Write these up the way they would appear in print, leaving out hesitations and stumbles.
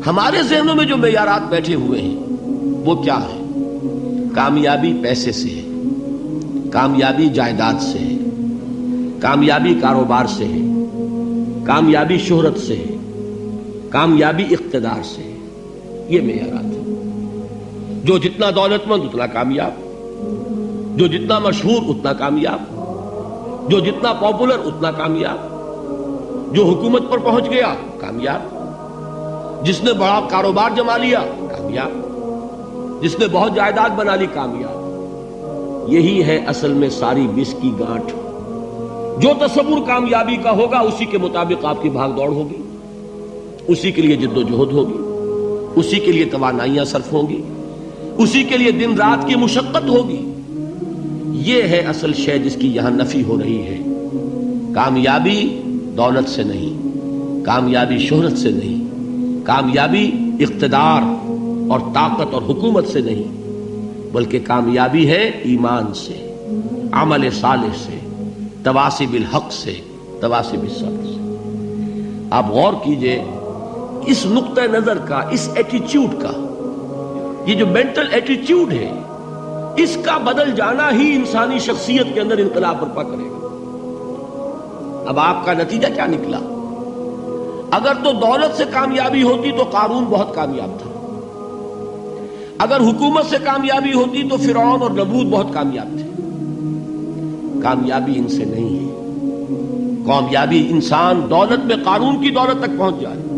ہمارے ذہنوں میں جو معیارات بیٹھے ہوئے ہیں وہ کیا ہے؟ کامیابی پیسے سے ہے، کامیابی جائیداد سے ہے، کامیابی کاروبار سے ہے، کامیابی شہرت سے ہے، کامیابی اقتدار سے ہے. یہ معیارات ہیں. جو جتنا دولت مند اتنا کامیاب، جو جتنا مشہور اتنا کامیاب، جو جتنا پاپولر اتنا کامیاب، جو حکومت پر پہنچ گیا کامیاب، جس نے بڑا کاروبار جما لیا کامیاب، جس نے بہت جائیداد بنا لی کامیاب. یہی ہے اصل میں ساری بس کی گانٹھ. جو تصور کامیابی کا ہوگا اسی کے مطابق آپ کی بھاگ دوڑ ہوگی، اسی کے لیے جد و جہد ہوگی، اسی کے لیے توانائیاں صرف ہوں گی، اسی کے لیے دن رات کی مشقت ہوگی. یہ ہے اصل شے جس کی یہاں نفی ہو رہی ہے. کامیابی دولت سے نہیں، کامیابی شہرت سے نہیں، کامیابی اقتدار اور طاقت اور حکومت سے نہیں، بلکہ کامیابی ہے ایمان سے، عمل صالح سے، تواصی بالحق سے، تواصی بالصبر سے. آپ غور کیجئے اس نقطہ نظر کا، اس ایٹیچیوڈ کا، یہ جو مینٹل ایٹیچیوڈ ہے اس کا بدل جانا ہی انسانی شخصیت کے اندر انقلاب برپا کرے گا. اب آپ کا نتیجہ کیا نکلا؟ اگر تو دولت سے کامیابی ہوتی تو قارون بہت کامیاب تھا، اگر حکومت سے کامیابی ہوتی تو فرعون اور نمرود بہت کامیاب تھے. کامیابی ان سے نہیں ہے. کامیابی انسان دولت میں قارون کی دولت تک پہنچ جائے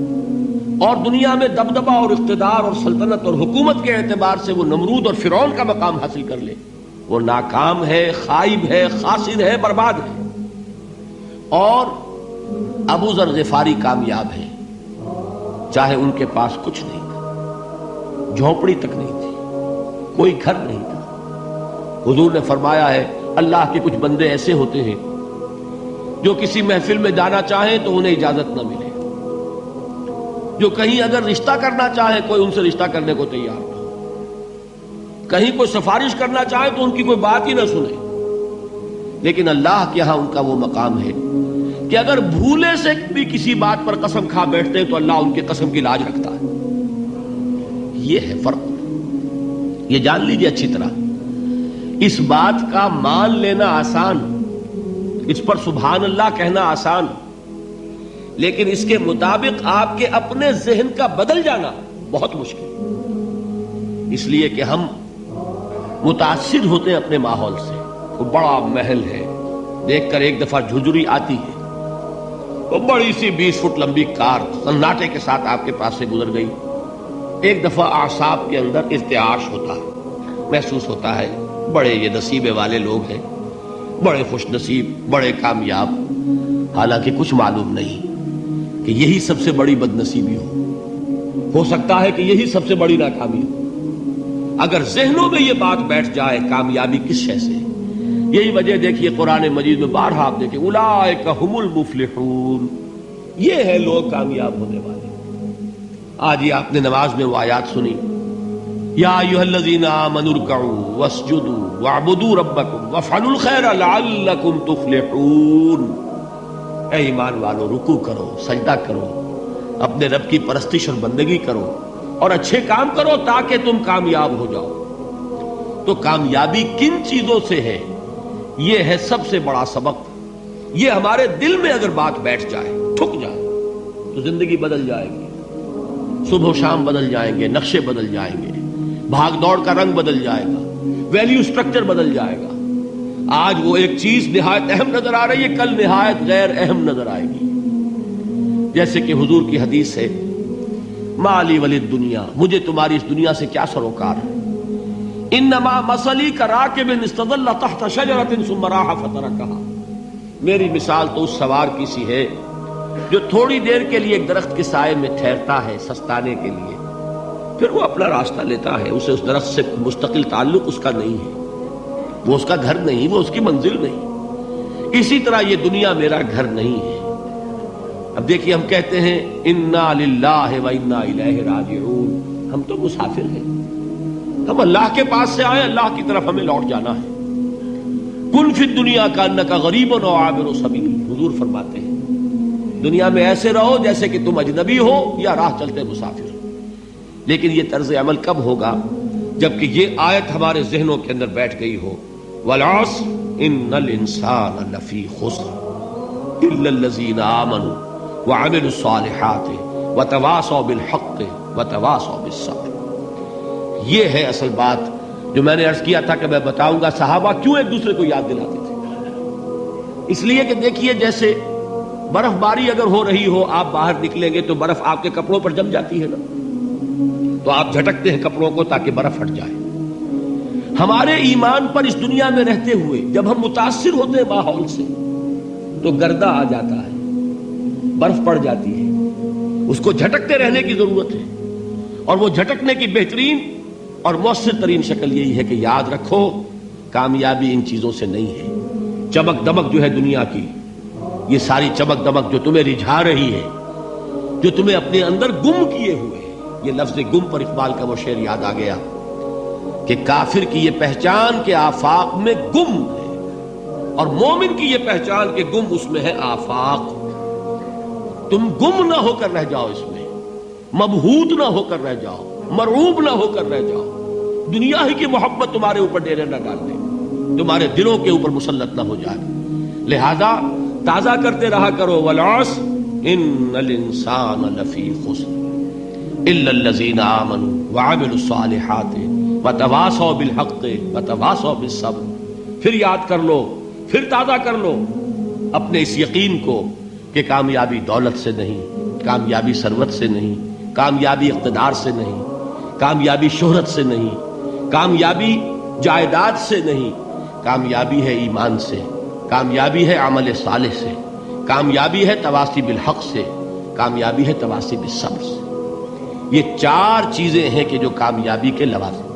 اور دنیا میں دبدبہ اور اقتدار اور سلطنت اور حکومت کے اعتبار سے وہ نمرود اور فرعون کا مقام حاصل کر لے، وہ ناکام ہے، خائب ہے، خاسر ہے، برباد ہے. اور ابو ذر غفاری کامیاب ہے، چاہے ان کے پاس کچھ نہیں تھا، جھونپڑی تک نہیں تھی، کوئی گھر نہیں تھا. حضور نے فرمایا ہے اللہ کے کچھ بندے ایسے ہوتے ہیں جو کسی محفل میں جانا چاہیں تو انہیں اجازت نہ ملے، جو کہیں اگر رشتہ کرنا چاہے کوئی ان سے رشتہ کرنے کو تیار نہ ہو، کہیں کوئی سفارش کرنا چاہے تو ان کی کوئی بات ہی نہ سنے. لیکن اللہ کے ہاں ان کا وہ مقام ہے کہ اگر بھولے سے بھی کسی بات پر قسم کھا بیٹھتے ہیں تو اللہ ان کی قسم کی لاج رکھتا ہے. یہ ہے فرق. یہ جان لیجیے اچھی طرح. اس بات کا مان لینا آسان، اس پر سبحان اللہ کہنا آسان، لیکن اس کے مطابق آپ کے اپنے ذہن کا بدل جانا بہت مشکل. اس لیے کہ ہم متاثر ہوتے ہیں اپنے ماحول سے. وہ بڑا محل ہے، دیکھ کر ایک دفعہ جھجری آتی ہے، وہ بڑی سی 20 فٹ لمبی کار سناٹے کے ساتھ آپ کے پاس سے گزر گئی. ایک دفعہ اعصاب کے اندر ارتعاش ہوتا ہے، محسوس ہوتا ہے بڑے یہ نصیبے والے لوگ ہیں، بڑے خوش نصیب، بڑے کامیاب. حالانکہ کچھ معلوم نہیں کہ یہی سب سے بڑی بد نصیبی ہو سکتا ہے کہ یہی سب سے بڑی ناکامی ہو. اگر ذہنوں میں یہ بات بیٹھ جائے کامیابی کس شے سے. یہی وجہ دیکھیے قرآن مجید میں بارہا آپ دیکھیں اولئک هم المفلحون، یہ ہے لوگ کامیاب ہونے والے. آج یہ آپ نے نماز میں وہ آیات سنی، یا ایھا الذین آمنوا ارکعوا واسجدوا واعبدوا ربکم وافعلوا الخیر لعلکم تفلحون. اے ایمان والو، رکوع کرو، سجدہ کرو، اپنے رب کی پرستش اور بندگی کرو اور اچھے کام کرو تاکہ تم کامیاب ہو جاؤ. تو کامیابی کن چیزوں سے ہے؟ یہ ہے سب سے بڑا سبق. یہ ہمارے دل میں اگر بات بیٹھ جائے، ٹھک جائے، تو زندگی بدل جائے گی. صبح و شام بدل جائیں گے، نقشے بدل جائیں گے، بھاگ دوڑ کا رنگ بدل جائے گا، ویلیو سٹرکچر بدل جائے گا. آج وہ ایک چیز نہایت اہم نظر آ رہی ہے، کل نہایت غیر اہم نظر آئے گی. جیسے کہ حضور کی حدیث ہے مالی ولد دنیا، مجھے تمہاری اس دنیا سے کیا سروکار ہے. انما مثلی کراکب استظل تحت شجرۃ ثم راح فترکها، میری مثال تو اس سوار کی سی ہے جو تھوڑی دیر کے لیے ایک درخت کے سائے میں ٹھہرتا ہے سستانے کے لیے، پھر وہ اپنا راستہ لیتا ہے. اسے اس درخت سے مستقل تعلق اس کا نہیں ہے، وہ اس کا گھر نہیں، وہ اس کی منزل نہیں. اسی طرح یہ دنیا میرا گھر نہیں ہے. اب دیکھیے ہم کہتے ہیں انا للہ و انا الیہ راجعون، ہم تو مسافر ہیں، ہم اللہ کے پاس سے آئے، اللہ کی طرف ہمیں لوٹ جانا ہے. کن فی الدنیا کانک غریب و عابر سبیل، حضور فرماتے ہیں دنیا میں ایسے رہو جیسے کہ تم اجنبی ہو یا راہ چلتے مسافر ہو. لیکن یہ طرز عمل کب ہوگا؟ جبکہ یہ آیت ہمارے ذہنوں کے اندر بیٹھ گئی ہو. والعصر ان الانسان لفی خسر الا الذین آمنوا وعملوا الصالحات وتواصوا بالحق وتواصوا بالصبر. یہ ہے اصل بات جو میں نے عرض کیا تھا کہ میں بتاؤں گا صحابہ کیوں ایک دوسرے کو یاد دلاتے تھے. اس لیے کہ دیکھیے جیسے برف باری اگر ہو رہی ہو، آپ باہر نکلیں گے تو برف آپ کے کپڑوں پر جم جاتی ہے نا، تو آپ جھٹکتے ہیں کپڑوں کو تاکہ برف ہٹ جائے. ہمارے ایمان پر اس دنیا میں رہتے ہوئے جب ہم متاثر ہوتے ہیں ماحول سے تو گردہ آ جاتا ہے، برف پڑ جاتی ہے، اس کو جھٹکتے رہنے کی ضرورت ہے. اور وہ جھٹکنے کی بہترین اور مؤثر ترین شکل یہی ہے کہ یاد رکھو کامیابی ان چیزوں سے نہیں ہے. چمک دمک جو ہے دنیا کی، یہ ساری چمک دمک جو تمہیں رجھا رہی ہے، جو تمہیں اپنے اندر گم کیے ہوئے ہے. یہ لفظ گم پر اقبال کا وہ شعر یاد آ گیا کہ کافر کی یہ پہچان کے آفاق میں گم ہے، اور مومن کی یہ پہچان کے گم اس میں ہے آفاق. تم گم نہ ہو کر رہ جاؤ، اس میں مبہوت نہ ہو کر رہ جاؤ، مرعوب نہ ہو کر رہ جاؤ. دنیا ہی کی محبت تمہارے اوپر ڈیرے نہ ڈال دے، تمہارے دلوں کے اوپر مسلط نہ ہو جائے. لہذا تازہ کرتے رہا کرو والعصر ان الانسان لفی خسر الا الذین آمنوا وعملوا الصالحات وتواصوا بالحق وتواصوا بالصبر. پھر یاد کر لو، پھر تازہ کر لو اپنے اس یقین کو کہ کامیابی دولت سے نہیں، کامیابی ثروت سے نہیں، کامیابی اقتدار سے نہیں، کامیابی شہرت سے نہیں، کامیابی جائیداد سے نہیں، کامیابی ہے ایمان سے، کامیابی ہے عمل صالح سے، کامیابی ہے تواصی بالحق سے، کامیابی ہے تواصی بالصبر سے. یہ چار چیزیں ہیں کہ جو کامیابی کے لوازم